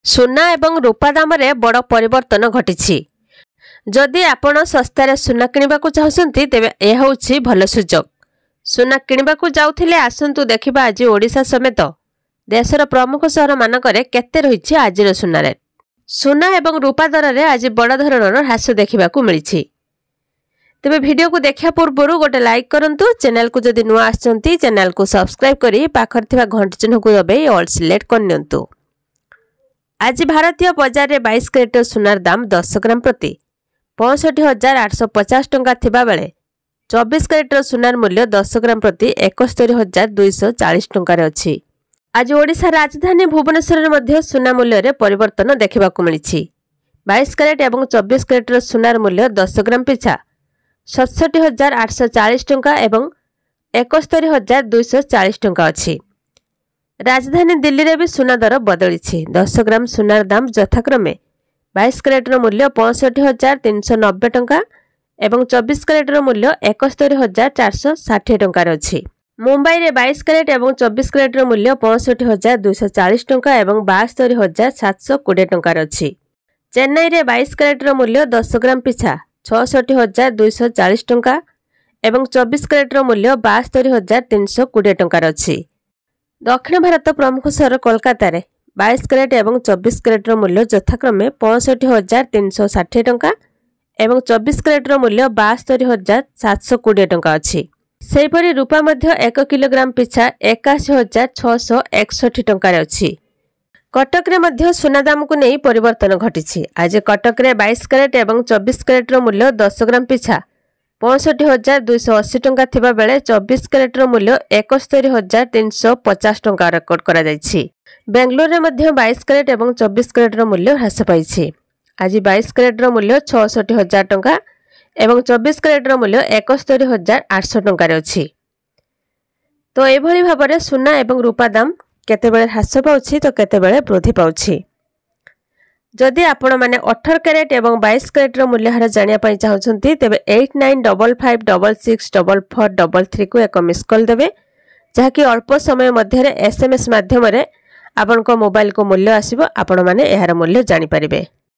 सुना एवं रूपा दाम रे बड़ परिवर्तन घटी। जदि आपण सस्तार सुना किणवाक चाहते तेबे यह होछि भल सुजोग। सुना किणवाक जाउथिले आसंतु देखिबा आज ओडिशा समेत देशर प्रमुख सहर मानकरे केते रहिछि आजिर सुना रेट। सुना एवं रूपा दर रे आज बड़ धरणर ह्रास देखिबाकू मिलिछि। तेबे वीडियो को देखा पूर्व गोटे लाइक करंतु। चैनल को जदि नुआ आछंती चैनल को सब्सक्राइब करी पाखर थिबा घंटी चिन्ह को दबाई ऑल सिलेक्ट करनियंतु। आज भारतीय बाजार में 22 कैरेट सुनार दाम 10 ग्राम प्रति 65,850 टंका थिबा बेले 24 कैरेट सुनार मूल्य 10 ग्राम प्रति 71,240 टंका अछि। आज ओडिशा राजधानी भुवनेश्वर में सुना मूल्य रे परिवर्तन देखा मिली। 22 कैरेट और 24 कैरेट सुनार मूल्य 10 ग्राम पिछा 67,840 टंका और 71,240 टंका अछि। राजधानी दिल्ली रे भी सुना दर बदली। 10 ग्राम सुनार दाम यथाक्रमे 22 कैरेट मूल्य 65,390 टंका और 24 कैरेट मूल्य 71,460 टंका अछि। मुंबई रे 22 कैरेट और 24 कैरेट मूल्य 65,240 टंका और 72,720 टंका अछि। चेन्नई रे 22 कैरेट मूल्य 10 ग्राम पिछा 66,240 टंका और 24 कैरेट मूल्य 72,320 टंका अछि। दक्षिण भारत प्रमुख सहर कोलकाता रे 22 कैरेट और 24 कैरेट मूल्य यथाक्रमे 65,360 टंका और 24 कैरेट मूल्य 72,720 टंका अछि। सेहीपरि रूपा मध्य 1 किलोग्राम पिछा 81,661 टंका अछि। कटक रे मध्य सुना दाम को नहीं परिवर्तन घटी। आज कटक रे 22 कैरेट और 24 कैरेट मूल्य 10 ग्राम पिछा 65,280 टंका थिबा बेले 24 कैरेट मूल्य 71,350 टंका रेकर्ड करा जायछि। बेंगलोर रे मध्य 22 कैरेट और 24 कैरेट मूल्य ह्रास पाइछि। आज 22 कैरेट मूल्य 66,000 टंका और 24 कैरेट मूल्य 71,800 टंका अछि। तो एभली भाबरे सुना एवं रूपा दाम केतेबेले ह्रास पाउछि तो केतेबेले वृद्धि पाउछि। जदि आपण माने 18 कैरेट और 22 कैरेट मूल्य हार जानिया पई चाहउछंती तेबे 8955664433 को एक मिस कॉल देबे, जहाकि अल्प समय मध्य SMS माध्यम रे आपनको मोबाइल को मूल्य आसीबो, आपण माने एहार मूल्य जानि परिबे।